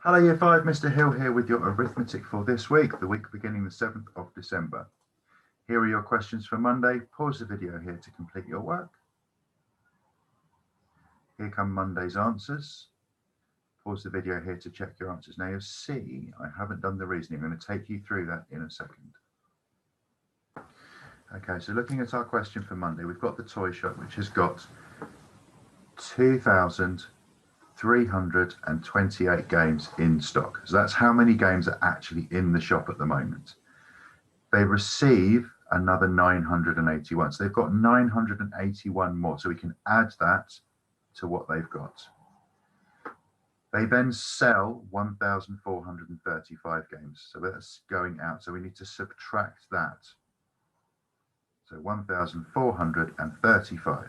Hello Year 5, Mr. Hill here with your arithmetic for this week, the week beginning the 7th of December. Here are your questions for Monday. Pause the video here to complete your work. Here come Monday's answers. Pause the video here to check your answers. Now you'll see I haven't done the reasoning. I'm going to take you through that in a second. Okay, so looking at our question for Monday, we've got the toy shop, which has got 2,328 games in stock. So that's how many games are actually in the shop at the moment. They receive another 981. So they've got 981 more. So we can add that to what they've got. They then sell 1,435 games. So that's going out. So we need to subtract that. So 1,435.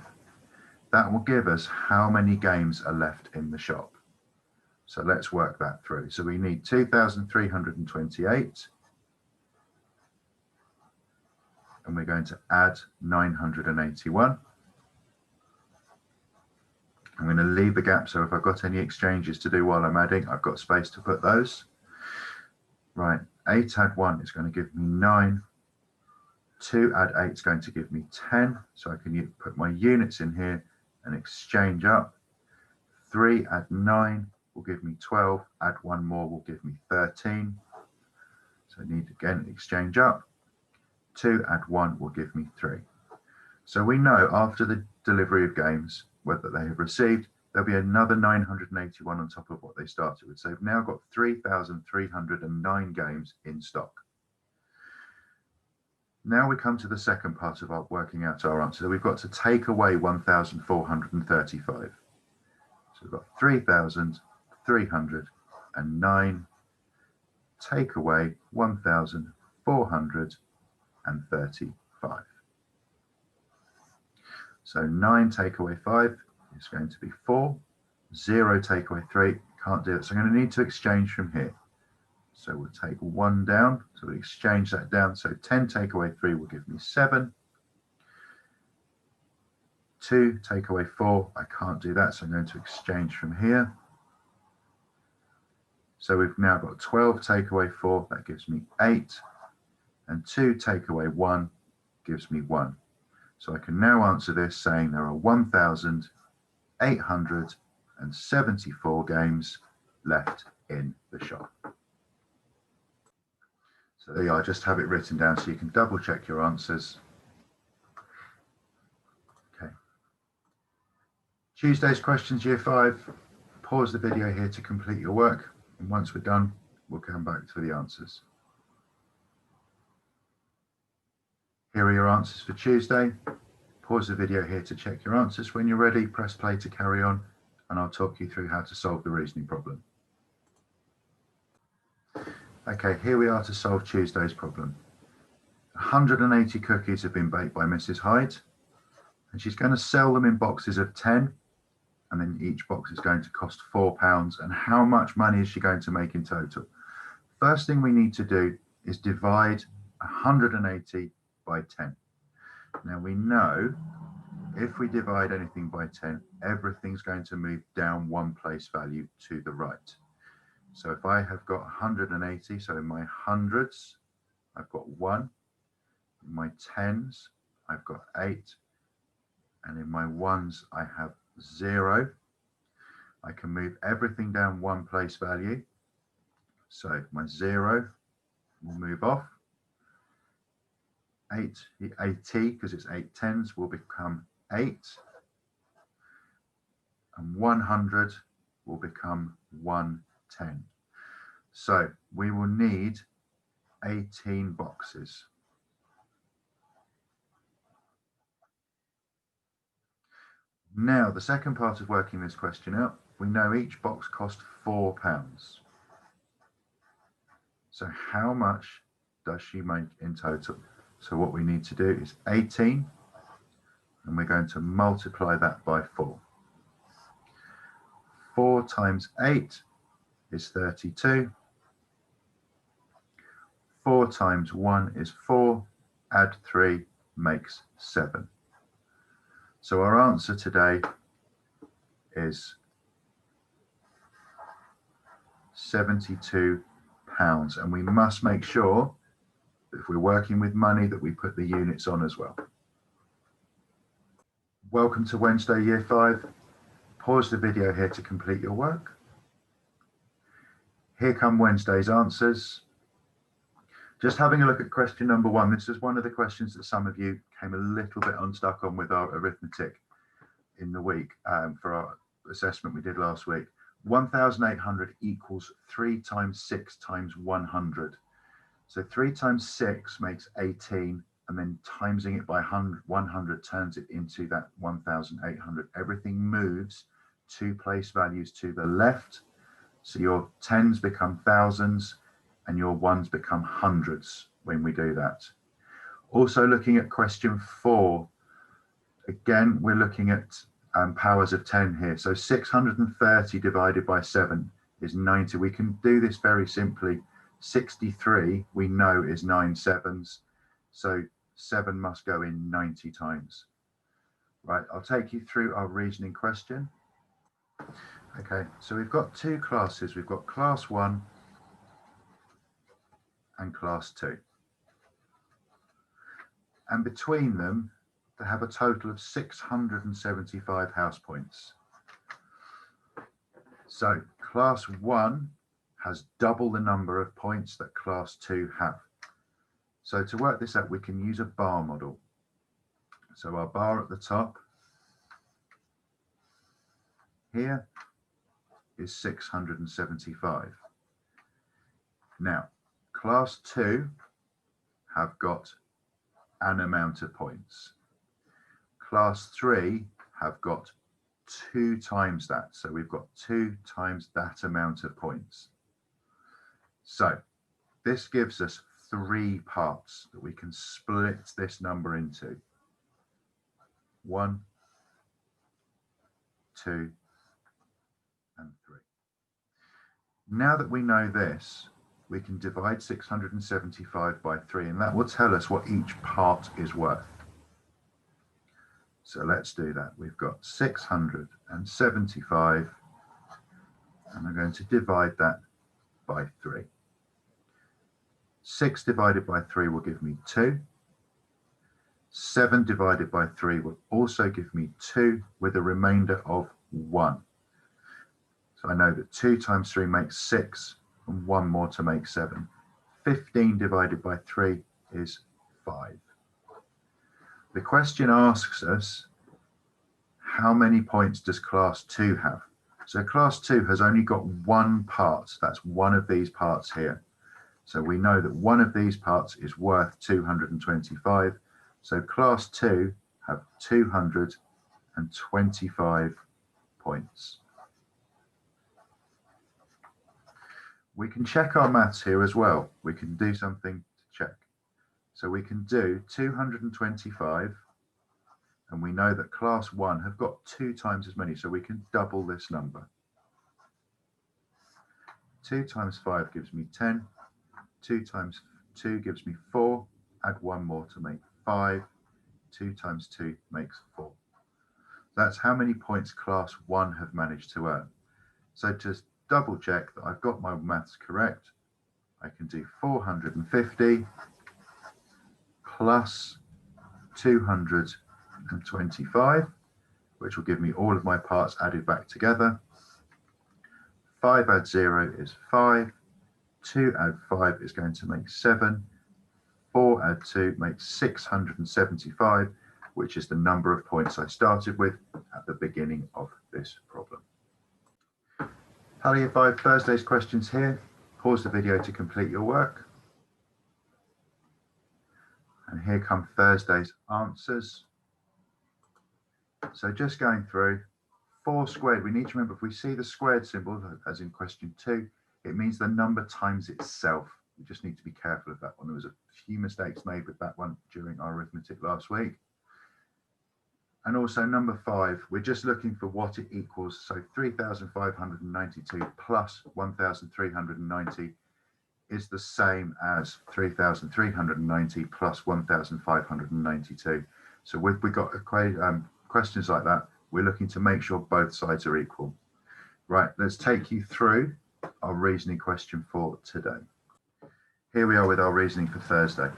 That will give us how many games are left in the shop. So let's work that through. So we need 2,328. And we're going to add 981. I'm going to leave the gap, so if I've got any exchanges to do while I'm adding, I've got space to put those. Right, 8 add 1 is going to give me 9. 2 add 8 is going to give me 10, so I can put my units in here and exchange up. 3 add 9 will give me 12, add 1 more will give me 13. So I need again exchange up. 2 add 1 will give me 3. So we know after the delivery of games, whether they have received, there'll be another 981 on top of what they started with. So they've now got 3,309 games in stock. Now we come to the second part of our working out our answer. So we've got to take away 1,435. So we've got 3,309, take away 1,435. So 9 take away 5 is going to be 4. 0 take away 3, can't do it. So I'm going to need to exchange from here. So we'll take 1 down, so we'll exchange that down. So 10 take away 3 will give me 7. 2 take away 4, I can't do that, so I'm going to exchange from here. So we've now got 12 take away 4, that gives me 8. And 2 take away 1 gives me 1. So I can now answer this saying there are 1,874 games left in the shop. So there you are, just have it written down so you can double check your answers. Okay. Tuesday's questions, Year 5. Pause the video here to complete your work. And once we're done, we'll come back to the answers. Here are your answers for Tuesday. Pause the video here to check your answers. When you're ready, press play to carry on, and I'll talk you through how to solve the reasoning problem. Okay, here we are to solve Tuesday's problem. 180 cookies have been baked by Mrs. Hyde, and she's going to sell them in boxes of 10, and then each box is going to cost £4. And how much money is she going to make in total? First thing we need to do is divide 180 by 10. Now we know if we divide anything by 10, everything's going to move down one place value to the right. So if I have got 180, so in my hundreds, I've got 1. In my tens, I've got 8. And in my ones, I have 0. I can move everything down one place value. So my 0 will move off. 80, because it's 8 tens, will become 8. And 100 will become 110. So we will need 18 boxes. Now, the second part of working this question out, we know each box cost £4. So how much does she make in total? So what we need to do is 18, and we're going to multiply that by 4. 4 times 8 is 32. 4 times 1 is 4. Add 3 makes 7. So our answer today is £72. And we must make sure that if we're working with money that we put the units on as well. Welcome to Wednesday Year 5. Pause the video here to complete your work. Here come Wednesday's answers. Just having a look at question number 1. This is one of the questions that some of you came a little bit unstuck on with our arithmetic in the week for our assessment we did last week. 1,800 equals 3 times 6 times 100. So 3 times 6 makes 18, and then timesing it by 100 turns it into that 1,800. Everything moves 2 place values to the left. So your tens become thousands and your ones become hundreds when we do that. Also looking at question 4, again, we're looking at powers of 10 here. So 630 divided by 7 is 90. We can do this very simply. 63 we know is 9 sevens. So 7 must go in 90 times. Right, I'll take you through our reasoning question. Okay, so we've got 2 classes. We've got class 1 and class 2. And between them, they have a total of 675 house points. So class 1 has double the number of points that class 2 have. So to work this out, we can use a bar model. So our bar at the top here is 675. Now, class 2 have got an amount of points. Class 3 have got 2 times that. So we've got 2 times that amount of points. So this gives us 3 parts that we can split this number into. 1, 2, and 3. Now that we know this, we can divide 675 by 3, and that will tell us what each part is worth. So let's do that. We've got 675, and I'm going to divide that by 3. 6 divided by 3 will give me 2. 7 divided by 3 will also give me 2 with a remainder of 1. So I know that 2 times 3 makes 6 and 1 more to make 7. 15 divided by 3 is 5. The question asks us, how many points does class 2 have? So class 2 has only got 1 part. That's one of these parts here. So we know that one of these parts is worth 225. So class 2 have 225 points. We can check our maths here as well. We can do something to check. So we can do 225, and we know that class 1 have got 2 times as many, so we can double this number. 2 times 5 gives me 10. 2 times 2 gives me 4. Add 1 more to make 5. 2 times 2 makes 4. That's how many points class 1 have managed to earn. So to double check that I've got my maths correct, I can do 450 plus 225, which will give me all of my parts added back together. 5 add 0 is 5. 2 add 5 is going to make 7. 4 add 2 makes 675, which is the number of points I started with at the beginning of this problem. Year 5 Thursday's questions here. Pause the video to complete your work. And here come Thursday's answers. So just going through, 4 squared, we need to remember if we see the squared symbol, as in question 2, it means the number times itself. We just need to be careful of that one. There was a few mistakes made with that one during our arithmetic last week. And also number 5, we're just looking for what it equals. So 3,592 plus 1,390 is the same as 3,390 plus 1,592. So we've got questions like that, we're looking to make sure both sides are equal. Right, let's take you through our reasoning question for today. Here we are with our reasoning for Thursday.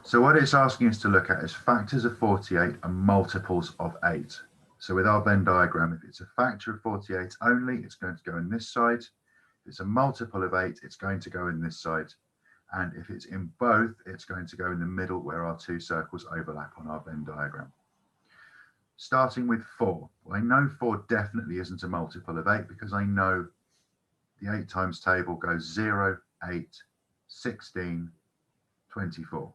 So what it's asking us to look at is factors of 48 and multiples of 8. So with our Venn diagram, if it's a factor of 48 only, it's going to go in this side. If it's a multiple of 8, it's going to go in this side. And if it's in both, it's going to go in the middle where our two circles overlap on our Venn diagram. Starting with 4. Well, I know 4 definitely isn't a multiple of 8 because I know the 8 times table goes 0, 8, 16, 24.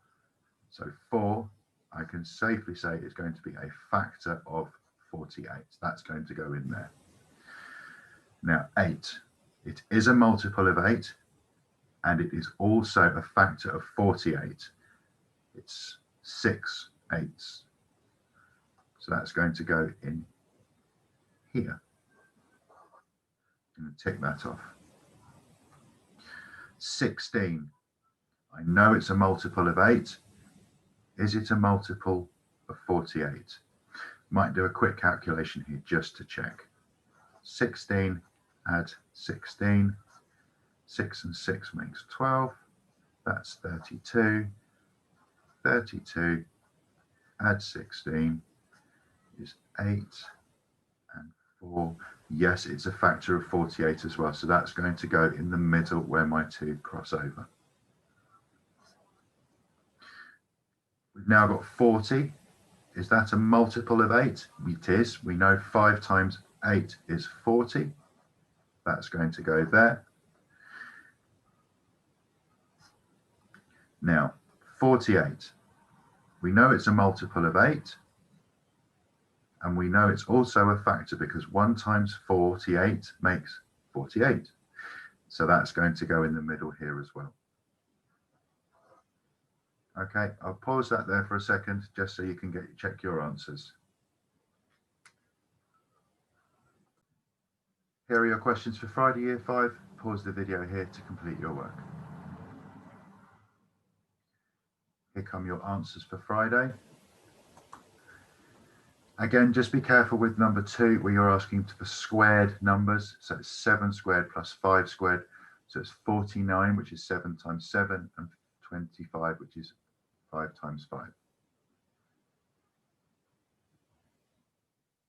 So 4, I can safely say is going to be a factor of 48. That's going to go in there. Now 8, it is a multiple of 8, and it is also a factor of 48. It's 6 8s. So that's going to go in here. I'm going to tick that off. 16. I know it's a multiple of 8. Is it a multiple of 48? Might do a quick calculation here just to check. 16 add 16. 6 and 6 makes 12. That's 32. 32 add 16 is 8 and 4. Yes, it's a factor of 48 as well. So that's going to go in the middle where my two cross over. We've now got 40. Is that a multiple of 8? It is. We know 5 times 8 is 40. That's going to go there. Now, 48. We know it's a multiple of 8. And we know it's also a factor because 1 times 48 makes 48. So that's going to go in the middle here as well. Okay, I'll pause that there for a second just so you can check your answers. Here are your questions for Friday Year 5. Pause the video here to complete your work. Here come your answers for Friday. Again, just be careful with number 2 where you're asking for squared numbers. So it's 7 squared plus 5 squared. So it's 49, which is 7 times 7, and 25, which is 5 times 5.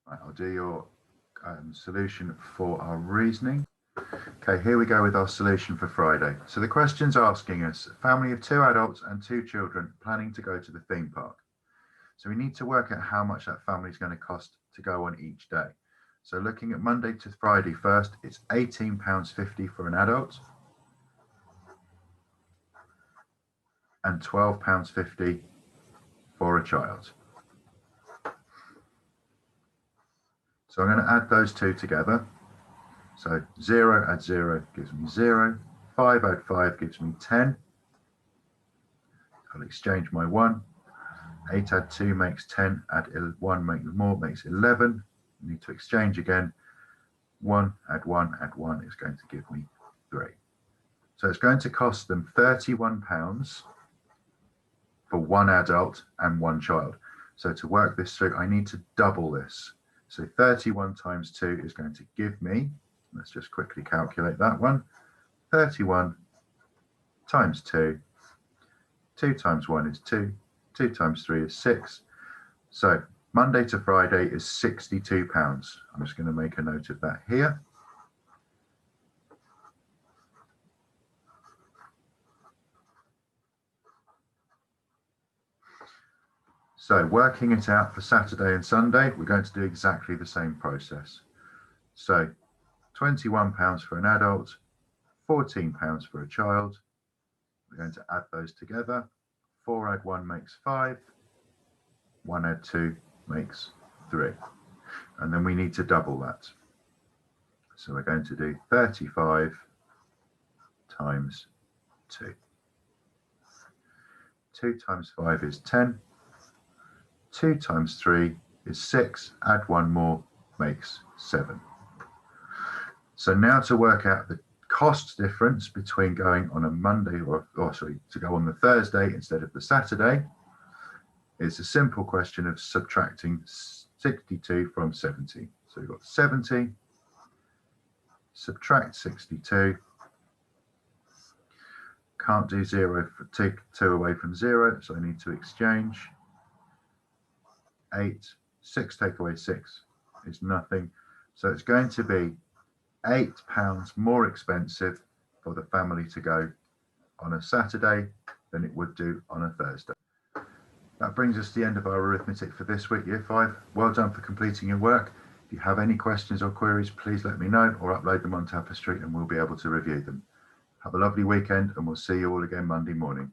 Right, I'll do your solution for our reasoning. Okay, here we go with our solution for Friday. So the question's asking us, a family of 2 adults and 2 children planning to go to the theme park. So we need to work out how much that family is going to cost to go on each day. So looking at Monday to Friday first, it's £18.50 for an adult and £12.50 for a child. So I'm going to add those two together. So 0 add 0 gives me 0. 5 add 5 gives me 10. I'll exchange my 1. 8 add 2 makes 10. Add 1 makes 11. I need to exchange again. 1 add 1 is going to give me 3. So it's going to cost them £31 for 1 adult and 1 child. So to work this through, I need to double this. So 31 times 2 is going to give me, let's just quickly calculate that one, 31 times 2. 2 times 1 is 2. 2 times 3 is 6. So Monday to Friday is £62. I'm just going to make a note of that here. So working it out for Saturday and Sunday, we're going to do exactly the same process. So £21 for an adult, £14 for a child. We're going to add those together. 4 add 1 makes 5. 1 add 2 makes 3. And then we need to double that. So we're going to do 35 times 2. 2 times 5 is 10. 2 times 3 is 6. Add 1 more makes 7. So now to work out the cost difference between going on a Monday to go on the Thursday instead of the Saturday, it's a simple question of subtracting 62 from 70. So we've got 70 subtract 62. Can't do 0, take 2 away from 0, so I need to exchange. 8, 6 take away 6 is nothing. So it's going to be £8 more expensive for the family to go on a Saturday than it would do on a Thursday. That brings us to the end of our arithmetic for this week, Year 5. Well done for completing your work. If you have any questions or queries, please let me know or upload them on Tapestry and we'll be able to review them. Have a lovely weekend and we'll see you all again Monday morning.